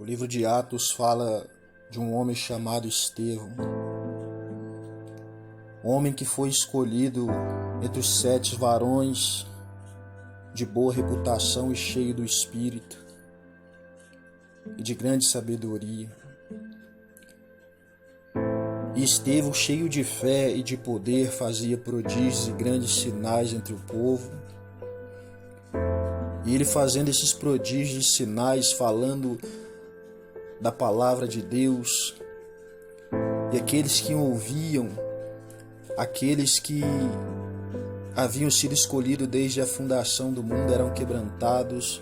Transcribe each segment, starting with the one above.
O livro de Atos fala de um homem chamado Estevão, homem que foi escolhido entre os 7 varões de boa reputação e cheio do Espírito e de grande sabedoria. E Estevão, cheio de fé e de poder, fazia prodígios e grandes sinais entre o povo. E ele fazendo esses prodígios e sinais, falando da palavra de Deus, e aqueles que ouviam, aqueles que haviam sido escolhidos desde a fundação do mundo, eram quebrantados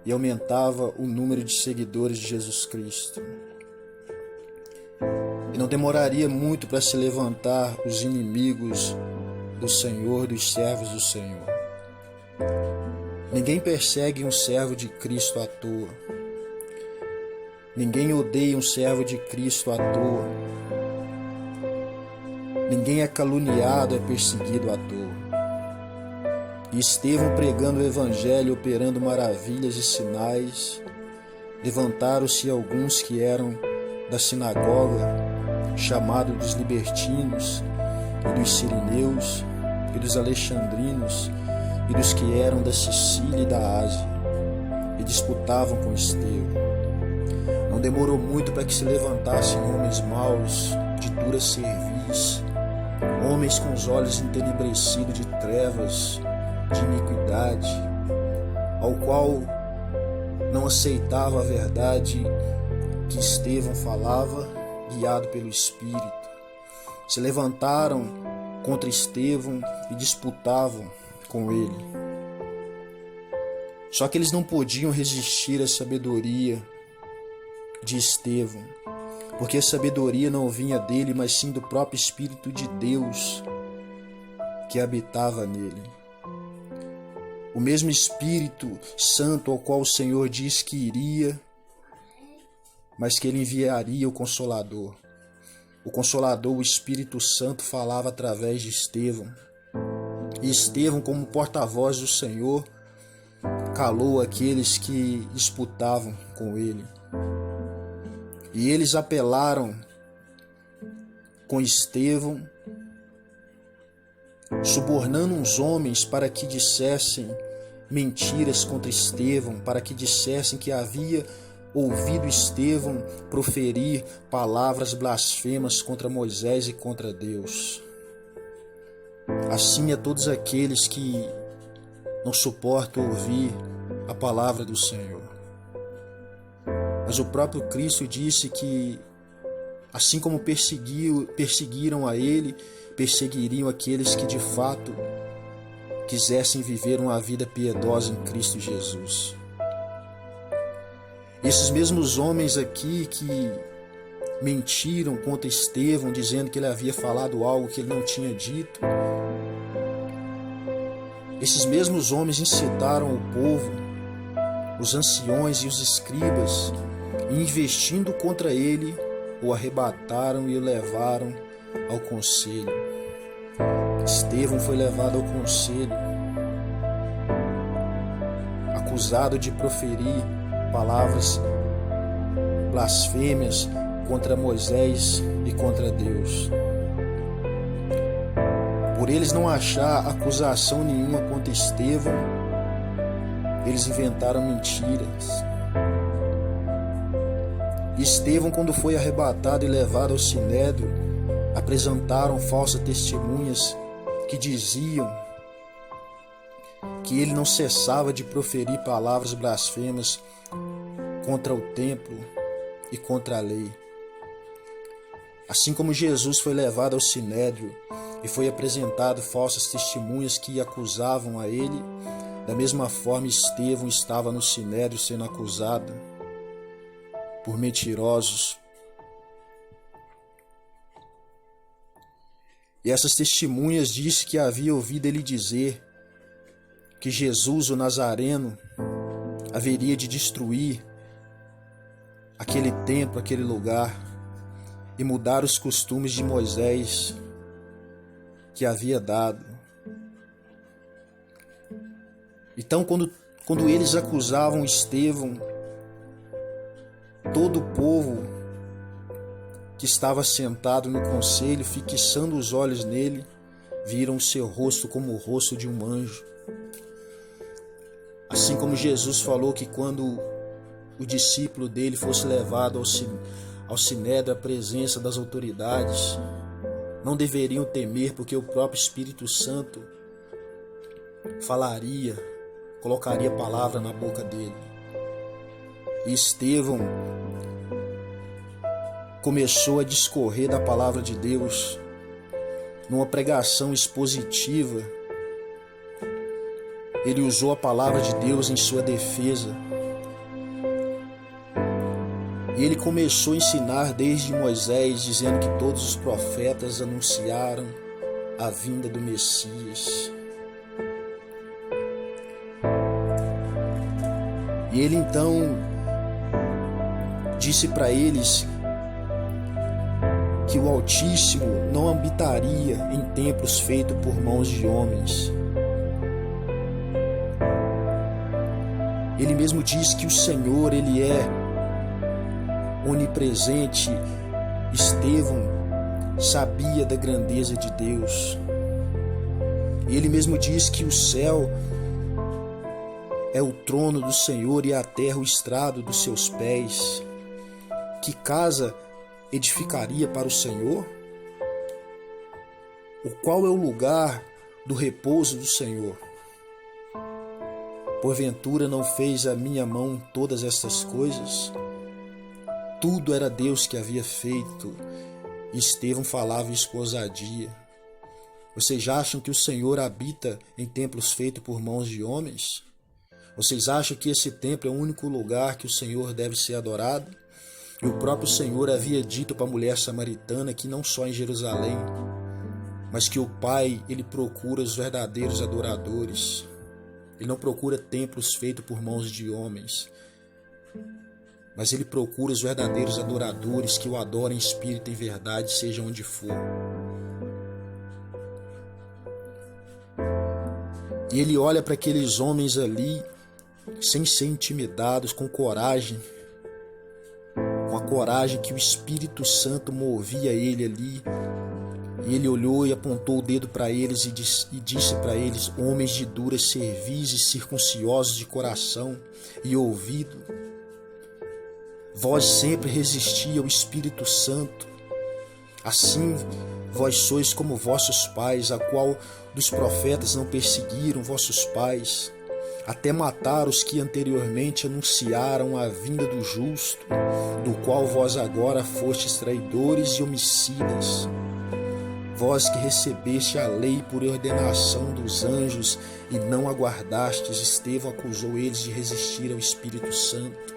e aumentava o número de seguidores de Jesus Cristo. E não demoraria muito para se levantar os inimigos do Senhor, dos servos do Senhor. Ninguém persegue um servo de Cristo à toa. Ninguém odeia um servo de Cristo à toa. Ninguém é caluniado, é perseguido à toa. E Estevão, pregando o Evangelho, operando maravilhas e sinais, levantaram-se alguns que eram da sinagoga, chamados dos libertinos, e dos sirineus, e dos alexandrinos, e dos que eram da Sicília e da Ásia, e disputavam com Estevão. Não demorou muito para que se levantassem homens maus, de dura cerviz, homens com os olhos entenebrecidos de trevas, de iniquidade, ao qual não aceitava a verdade que Estevão falava, guiado pelo Espírito. Se levantaram contra Estevão e disputavam com ele. Só que eles não podiam resistir à sabedoria de Estevão, porque a sabedoria não vinha dele, mas sim do próprio Espírito de Deus que habitava nele. O mesmo Espírito Santo ao qual o Senhor diz que iria, mas que ele enviaria o Consolador. O Consolador, o Espírito Santo, falava através de Estevão. E Estevão, como porta-voz do Senhor, calou aqueles que disputavam com ele. E eles apelaram com Estevão, subornando uns homens para que dissessem mentiras contra Estevão, para que dissessem que havia ouvido Estevão proferir palavras blasfemas contra Moisés e contra Deus. Assim é todos aqueles que não suportam ouvir a palavra do Senhor. Mas o próprio Cristo disse que, assim como perseguiram a ele, perseguiriam aqueles que de fato quisessem viver uma vida piedosa em Cristo Jesus. Esses mesmos homens aqui que mentiram contra Estevão, dizendo que ele havia falado algo que ele não tinha dito, esses mesmos homens incitaram o povo, os anciões e os escribas, e investindo contra ele, o arrebataram e o levaram ao conselho. Estevão foi levado ao conselho, acusado de proferir palavras blasfêmias contra Moisés e contra Deus. Por eles não achar acusação nenhuma contra Estevão, eles inventaram mentiras. Estevão, quando foi arrebatado e levado ao sinédrio, apresentaram falsas testemunhas que diziam que ele não cessava de proferir palavras blasfemas contra o templo e contra a lei. Assim como Jesus foi levado ao sinédrio e foi apresentado falsas testemunhas que acusavam a ele, da mesma forma Estevão estava no sinédrio sendo acusado por mentirosos. E essas testemunhas disse que havia ouvido ele dizer que Jesus, o Nazareno, haveria de destruir aquele templo, aquele lugar, e mudar os costumes de Moisés que havia dado. Então, quando eles acusavam Estevão todo o povo que estava sentado no conselho, fixando os olhos nele, viram seu rosto como o rosto de um anjo. Assim como Jesus falou que quando o discípulo dele fosse levado ao sinédrio, à presença das autoridades, não deveriam temer, porque o próprio Espírito Santo falaria, colocaria palavra na boca dele. E Estevão começou a discorrer da palavra de Deus numa pregação expositiva. Ele usou a palavra de Deus em sua defesa. E ele começou a ensinar desde Moisés, dizendo que todos os profetas anunciaram a vinda do Messias. E ele então disse para eles que o Altíssimo não habitaria em templos feitos por mãos de homens. Ele mesmo diz que o Senhor, ele é onipresente. Estevão sabia da grandeza de Deus. Ele mesmo diz que o céu é o trono do Senhor e a terra o estrado dos seus pés. Que casa edificaria para o Senhor? O qual é o lugar do repouso do Senhor? Porventura não fez a minha mão todas estas coisas? Tudo era Deus que havia feito. E Estevão falava isso com ousadia. Vocês acham que o Senhor habita em templos feitos por mãos de homens? Vocês acham que esse templo é o único lugar que o Senhor deve ser adorado? E o próprio Senhor havia dito para a mulher samaritana que não só em Jerusalém, mas que o Pai, ele procura os verdadeiros adoradores. Ele não procura templos feitos por mãos de homens, mas ele procura os verdadeiros adoradores que o adoram em espírito e em verdade, seja onde for. E ele olha para aqueles homens ali, sem ser intimidados, com coragem, com a coragem que o Espírito Santo movia ele ali. E ele olhou e apontou o dedo para eles e disse para eles: homens de dura cerviz e circunciosos de coração e ouvido, vós sempre resisti ao Espírito Santo. Assim vós sois como vossos pais, a qual dos profetas não perseguiram vossos pais, até matar os que anteriormente anunciaram a vinda do justo, do qual vós agora fostes traidores e homicidas. Vós que recebeste a lei por ordenação dos anjos e não aguardastes. Estevão acusou eles de resistir ao Espírito Santo.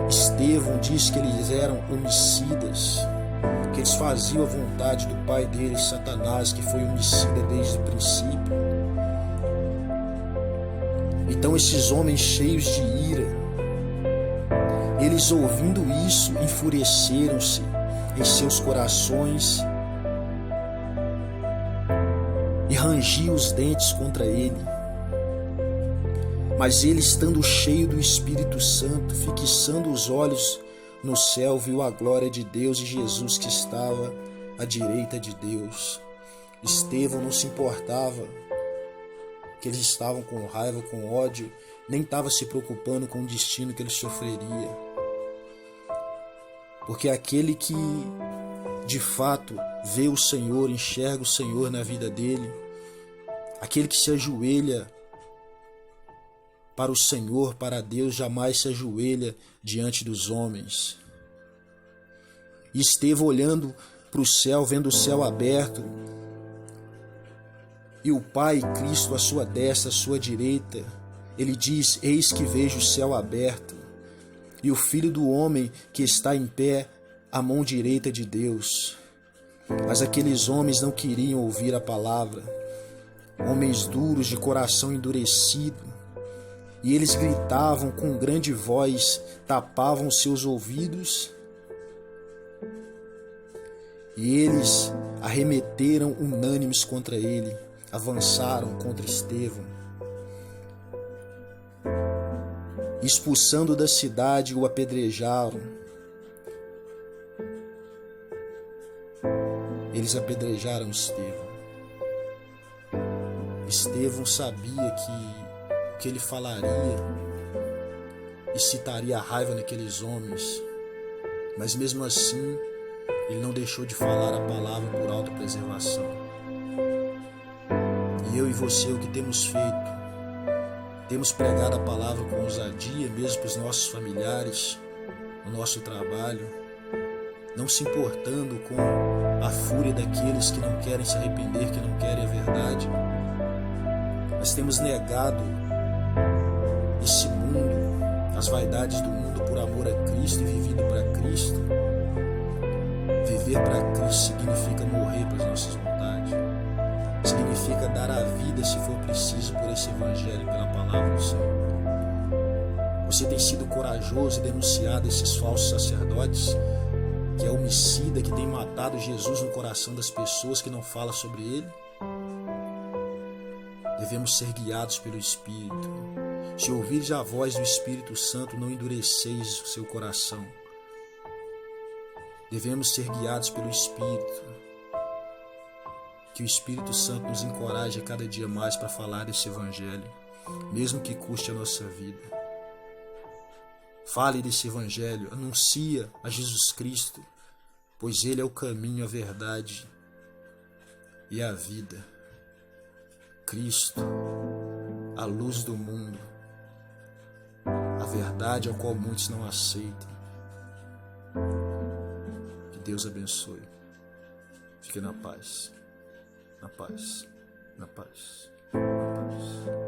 Estevão diz que eles eram homicidas, que eles faziam a vontade do pai deles, Satanás, que foi homicida desde o princípio. Então esses homens cheios de ira, eles ouvindo isso, enfureceram-se em seus corações e rangiam os dentes contra ele. Mas ele, estando cheio do Espírito Santo, fixando os olhos no céu, viu a glória de Deus e Jesus que estava à direita de Deus. Estevão não se importava que eles estavam com raiva, com ódio, nem estava se preocupando com o destino que ele sofreria. Porque aquele que de fato vê o Senhor, enxerga o Senhor na vida dele, aquele que se ajoelha para o Senhor, para Deus, jamais se ajoelha diante dos homens. E Estevão, olhando para o céu, vendo o céu aberto, e o Pai, Cristo, à sua destra, à sua direita, ele diz: eis que vejo o céu aberto, e o Filho do Homem que está em pé à mão direita de Deus. Mas aqueles homens não queriam ouvir a palavra, homens duros, de coração endurecido, e eles gritavam com grande voz, tapavam seus ouvidos, e eles arremeteram unânimes contra ele, avançaram contra Estevão. expulsando da cidade, o apedrejaram. Eles apedrejaram Estevão. Estevão sabia que o que ele falaria excitaria a raiva naqueles homens, mas mesmo assim ele não deixou de falar a palavra por autopreservação. E eu e você, o que temos feito? Temos pregado a palavra com ousadia, mesmo para os nossos familiares, no nosso trabalho, não se importando com a fúria daqueles que não querem se arrepender, que não querem a verdade. Nós temos negado esse mundo, as vaidades do mundo por amor a Cristo e vivido para Cristo. Viver para Cristo significa morrer para as nossas vontades. Significa dar a vida, se for preciso, por esse evangelho, pela palavra do Senhor. Você tem sido corajoso e denunciado esses falsos sacerdotes, que é homicida, que tem matado Jesus no coração das pessoas, que não fala sobre ele? Devemos ser guiados pelo Espírito. Se ouvires a voz do Espírito Santo, não endureceis o seu coração. Devemos ser guiados pelo Espírito. Que o Espírito Santo nos encoraje a cada dia mais para falar desse Evangelho, mesmo que custe a nossa vida. Fale desse Evangelho, anuncia a Jesus Cristo, pois Ele é o caminho, a verdade e a vida. Cristo, a luz do mundo, a verdade ao qual muitos não aceitam. Que Deus abençoe. Fique na paz, na paz, na paz, na paz.